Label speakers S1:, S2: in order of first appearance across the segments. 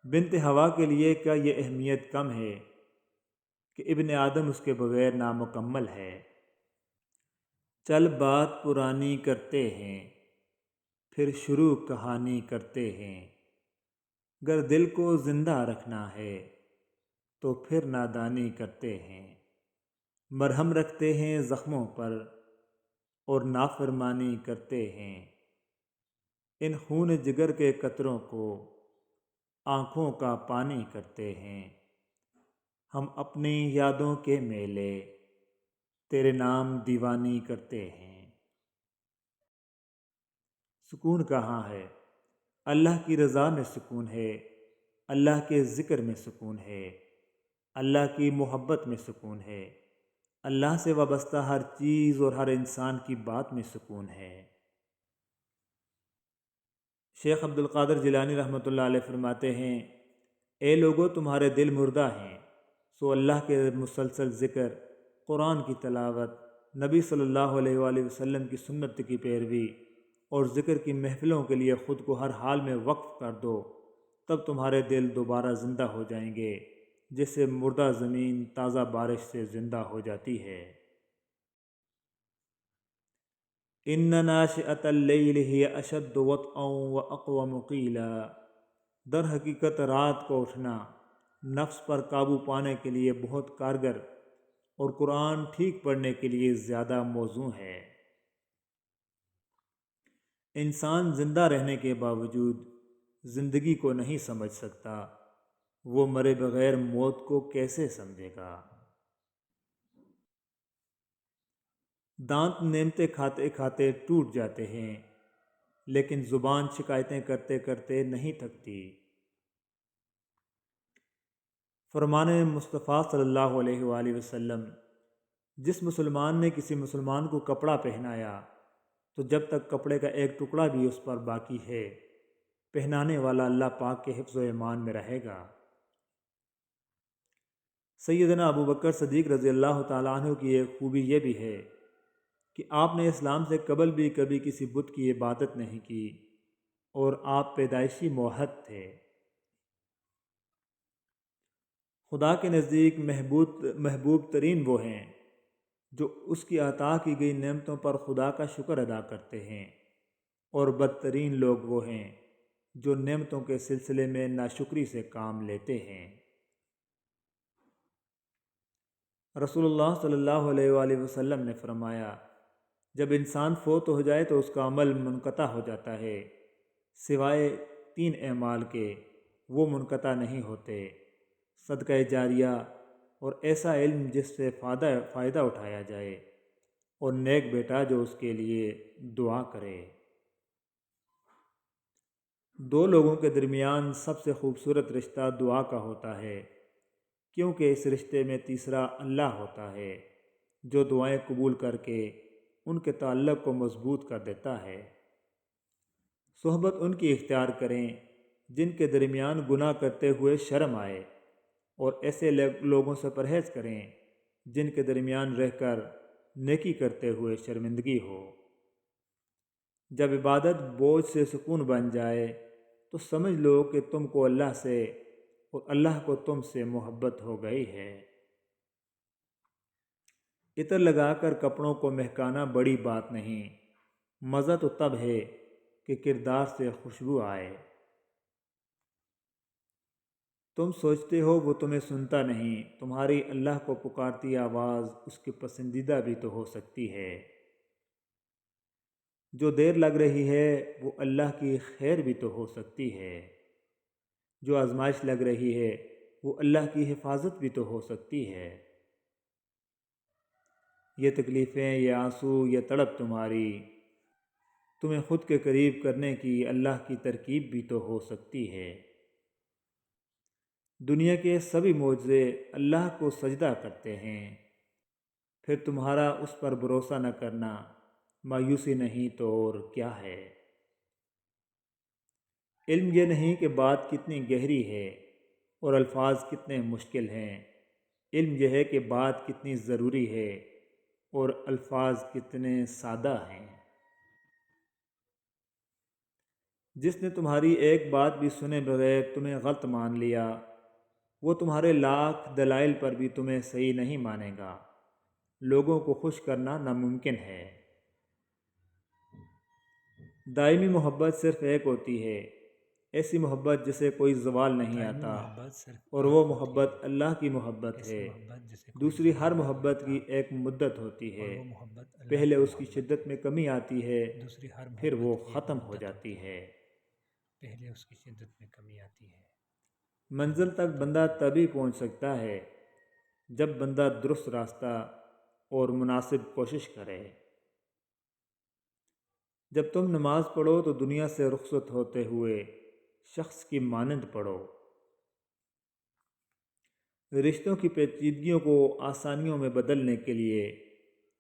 S1: بنت ہوا کے لیے کیا یہ اہمیت کم ہے کہ ابن آدم اس کے بغیر نامکمل ہے؟ چل بات پرانی کرتے ہیں، پھر شروع کہانی کرتے ہیں۔ گر دل کو زندہ رکھنا ہے تو پھر نادانی کرتے ہیں۔ مرہم رکھتے ہیں زخموں پر اور نافرمانی کرتے ہیں۔ ان خون جگر کے قطروں کو آنکھوں کا پانی کرتے ہیں۔ ہم اپنی یادوں کے میلے تیرے نام دیوانی کرتے ہیں۔ سکون کہاں ہے؟ اللہ کی رضا میں سکون ہے، اللہ کے ذکر میں سکون ہے، اللہ کی محبت میں سکون ہے، اللہ سے وابستہ ہر چیز اور ہر انسان کی بات میں سکون ہے۔ شیخ عبد القادر جیلانی رحمۃ اللہ علیہ فرماتے ہیں، اے لوگو تمہارے دل مردہ ہیں، سو اللہ کے مسلسل ذکر، قرآن کی تلاوت، نبی صلی اللہ علیہ وآلہ وسلم کی سنت کی پیروی اور ذکر کی محفلوں کے لیے خود کو ہر حال میں وقف کر دو، تب تمہارے دل دوبارہ زندہ ہو جائیں گے، جس سے مردہ زمین تازہ بارش سے زندہ ہو جاتی ہے۔ ان ناشئۃ اللیل ہی اشد وطئا واقوم قیلا، در حقیقت رات کو اٹھنا نفس پر قابو پانے کے لیے بہت کارگر اور قرآن ٹھیک پڑھنے کے لیے زیادہ موزوں ہے۔ انسان زندہ رہنے کے باوجود زندگی کو نہیں سمجھ سکتا، وہ مرے بغیر موت کو کیسے سمجھے گا؟ دانت نعمتیں کھاتے کھاتے ٹوٹ جاتے ہیں، لیکن زبان شکایتیں کرتے کرتے نہیں تھکتی۔ فرمان مصطفیٰ صلی اللہ علیہ وآلہ وسلم، جس مسلمان نے کسی مسلمان کو کپڑا پہنایا تو جب تک کپڑے کا ایک ٹکڑا بھی اس پر باقی ہے، پہنانے والا اللہ پاک کے حفظ و ایمان میں رہے گا۔ سیدنا ابو بکر صدیق رضی اللہ تعالیٰ عنہ کی ایک خوبی یہ بھی ہے کہ آپ نے اسلام سے قبل بھی کبھی کسی بت کی عبادت نہیں کی، اور آپ پیدائشی موحد تھے۔ خدا کے نزدیک محبوب ترین وہ ہیں جو اس کی عطا کی گئی نعمتوں پر خدا کا شکر ادا کرتے ہیں، اور بدترین لوگ وہ ہیں جو نعمتوں کے سلسلے میں ناشکری سے کام لیتے ہیں۔ رسول اللہ صلی اللہ علیہ وآلہ وسلم نے فرمایا، جب انسان فوت ہو جائے تو اس کا عمل منقطع ہو جاتا ہے، سوائے 3 اعمال کے وہ منقطع نہیں ہوتے: صدقہ جاریہ اور ایسا علم جس سے فائدہ اٹھایا جائے، اور نیک بیٹا جو اس کے لیے دعا کرے۔ 2 لوگوں کے درمیان سب سے خوبصورت رشتہ دعا کا ہوتا ہے، کیونکہ اس رشتے میں تیسرا اللہ ہوتا ہے جو دعائیں قبول کر کے ان کے تعلق کو مضبوط کر دیتا ہے۔ صحبت ان کی اختیار کریں جن کے درمیان گناہ کرتے ہوئے شرم آئے، اور ایسے لوگوں سے پرہیز کریں جن کے درمیان رہ کر نیکی کرتے ہوئے شرمندگی ہو۔ جب عبادت بوجھ سے سکون بن جائے تو سمجھ لو کہ تم کو اللہ سے اور اللہ کو تم سے محبت ہو گئی ہے۔ عطر لگا کر کپڑوں کو مہکانا بڑی بات نہیں، مزہ تو تب ہے کہ کردار سے خوشبو آئے۔ تم سوچتے ہو وہ تمہیں سنتا نہیں، تمہاری اللہ کو پکارتی آواز اس کی پسندیدہ بھی تو ہو سکتی ہے۔ جو دیر لگ رہی ہے وہ اللہ کی خیر بھی تو ہو سکتی ہے۔ جو آزمائش لگ رہی ہے وہ اللہ کی حفاظت بھی تو ہو سکتی ہے۔ یہ تکلیفیں، یہ آنسو، یہ تڑپ تمہاری، تمہیں خود کے قریب کرنے کی اللہ کی ترکیب بھی تو ہو سکتی ہے۔ دنیا کے سبھی معجزے اللہ کو سجدہ کرتے ہیں، پھر تمہارا اس پر بھروسہ نہ کرنا مایوسی نہیں تو اور کیا ہے۔ علم یہ نہیں کہ بات کتنی گہری ہے اور الفاظ کتنے مشکل ہیں، علم یہ ہے کہ بات کتنی ضروری ہے اور الفاظ کتنے سادہ ہیں۔ جس نے تمہاری ایک بات بھی سنے بغیر تمہیں غلط مان لیا، وہ تمہارے لاکھ دلائل پر بھی تمہیں صحیح نہیں مانے گا۔ لوگوں کو خوش کرنا ناممکن ہے۔ دائمی محبت صرف ایک ہوتی ہے، ایسی محبت جسے کوئی زوال نہیں آتا، اور وہ محبت اللہ کی محبت ہے۔ دوسری ہر محبت کی ایک مدت ہوتی ہے، پہلے اس کی شدت میں کمی آتی ہے، پھر وہ ختم ہو جاتی ہے۔ منزل تک بندہ تبھی پہنچ سکتا ہے جب بندہ درست راستہ اور مناسب کوشش کرے۔ جب تم نماز پڑھو تو دنیا سے رخصت ہوتے ہوئے شخص کی مانند پڑھو۔ رشتوں کی پیچیدگیوں کو آسانیوں میں بدلنے کے لیے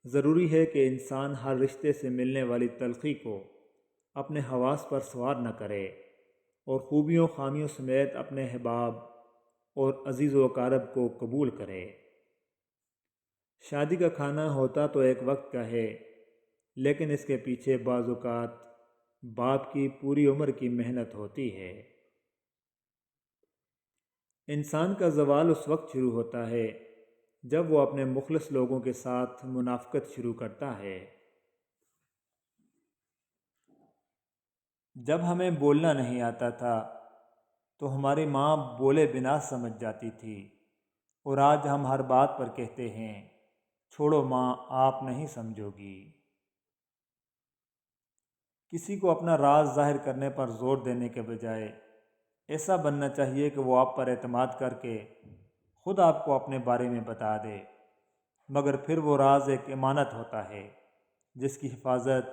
S1: ضروری ہے کہ انسان ہر رشتے سے ملنے والی تلخی کو اپنے حواس پر سوار نہ کرے، اور خوبیوں خامیوں سمیت اپنے احباب اور عزیز و اقارب کو قبول کرے۔ شادی کا کھانا ہوتا تو ایک وقت کا ہے، لیکن اس کے پیچھے بعض اوقات باپ کی پوری عمر کی محنت ہوتی ہے۔ انسان کا زوال اس وقت شروع ہوتا ہے جب وہ اپنے مخلص لوگوں کے ساتھ منافقت شروع کرتا ہے۔ جب ہمیں بولنا نہیں آتا تھا تو ہماری ماں بولے بنا سمجھ جاتی تھی، اور آج ہم ہر بات پر کہتے ہیں چھوڑو ماں، آپ نہیں سمجھو گی۔ کسی کو اپنا راز ظاہر کرنے پر زور دینے کے بجائے ایسا بننا چاہیے کہ وہ آپ پر اعتماد کر کے خود آپ کو اپنے بارے میں بتا دے، مگر پھر وہ راز ایک امانت ہوتا ہے جس کی حفاظت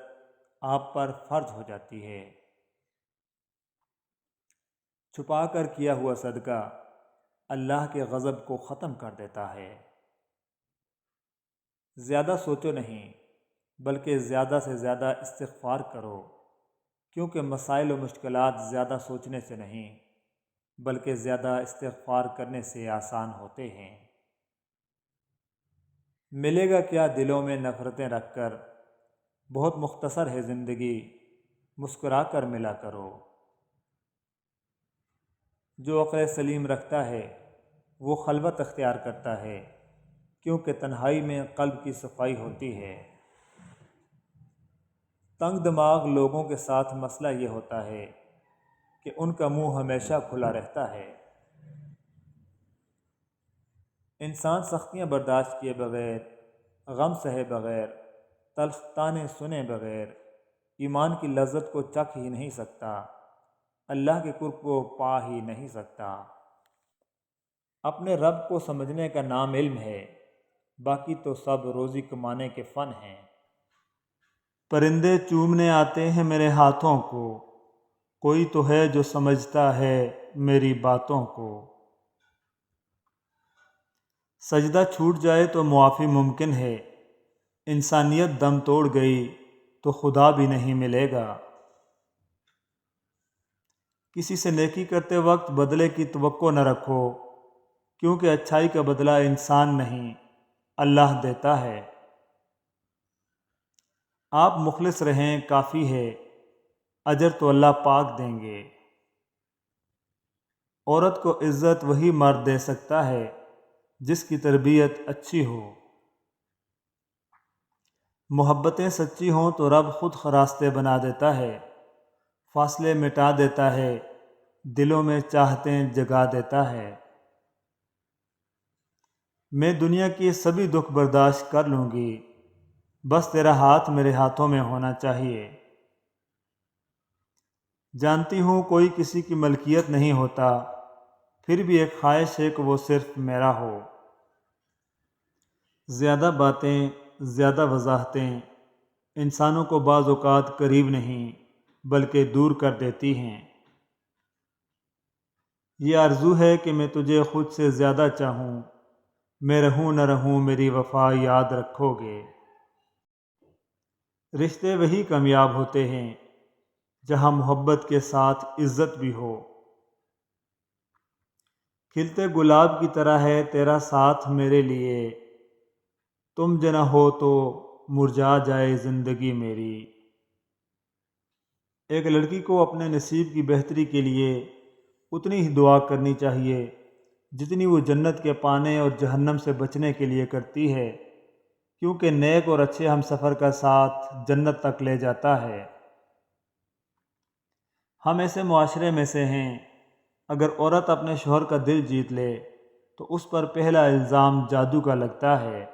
S1: آپ پر فرض ہو جاتی ہے۔ چھپا کر کیا ہوا صدقہ اللہ کے غضب کو ختم کر دیتا ہے۔ زیادہ سوچو نہیں، بلکہ زیادہ سے زیادہ استغفار کرو، کیونکہ مسائل و مشکلات زیادہ سوچنے سے نہیں بلکہ زیادہ استغفار کرنے سے آسان ہوتے ہیں۔ ملے گا کیا دلوں میں نفرتیں رکھ کر، بہت مختصر ہے زندگی، مسکرا کر ملا کرو۔ جو عقل سلیم رکھتا ہے وہ خلوت اختیار کرتا ہے، کیونکہ تنہائی میں قلب کی صفائی ہوتی ہے۔ تنگ دماغ لوگوں کے ساتھ مسئلہ یہ ہوتا ہے کہ ان کا منہ ہمیشہ کھلا رہتا ہے۔ انسان سختیاں برداشت کیے بغیر، غم سہے بغیر، تلخ طعنے سنے بغیر ایمان کی لذت کو چکھ ہی نہیں سکتا، اللہ کے قرب کو پا ہی نہیں سکتا۔ اپنے رب کو سمجھنے کا نام علم ہے، باقی تو سب روزی کمانے کے فن ہیں۔ پرندے چومنے آتے ہیں میرے ہاتھوں کو، کوئی تو ہے جو سمجھتا ہے میری باتوں کو۔ سجدہ چھوٹ جائے تو معافی ممکن ہے، انسانیت دم توڑ گئی تو خدا بھی نہیں ملے گا۔ کسی سے نیکی کرتے وقت بدلے کی توقع نہ رکھو، کیونکہ اچھائی کا بدلہ انسان نہیں، اللہ دیتا ہے۔ آپ مخلص رہیں کافی ہے، اجر تو اللہ پاک دیں گے۔ عورت کو عزت وہی مرد دے سکتا ہے جس کی تربیت اچھی ہو۔ محبتیں سچی ہوں تو رب خود راستے بنا دیتا ہے، فاصلے مٹا دیتا ہے، دلوں میں چاہتیں جگا دیتا ہے۔ میں دنیا کی سبھی دکھ برداشت کر لوں گی، بس تیرا ہاتھ میرے ہاتھوں میں ہونا چاہیے۔ جانتی ہوں کوئی کسی کی ملکیت نہیں ہوتا، پھر بھی ایک خواہش ہے کہ وہ صرف میرا ہو۔ زیادہ باتیں، زیادہ وضاحتیں انسانوں کو بعض اوقات قریب نہیں بلکہ دور کر دیتی ہیں۔ یہ آرزو ہے کہ میں تجھے خود سے زیادہ چاہوں، میں رہوں نہ رہوں میری وفا یاد رکھو گے۔ رشتے وہی کامیاب ہوتے ہیں جہاں محبت کے ساتھ عزت بھی ہو۔ کھلتے گلاب کی طرح ہے تیرا ساتھ میرے لیے، تم جنہ ہو تو مرجھا جائے زندگی میری۔ ایک لڑکی کو اپنے نصیب کی بہتری کے لیے اتنی ہی دعا کرنی چاہیے جتنی وہ جنت کے پانے اور جہنم سے بچنے کے لیے کرتی ہے، کیونکہ نیک اور اچھے ہم سفر کا ساتھ جنت تک لے جاتا ہے۔ ہم ایسے معاشرے میں سے ہیں، اگر عورت اپنے شوہر کا دل جیت لے تو اس پر پہلا الزام جادو کا لگتا ہے۔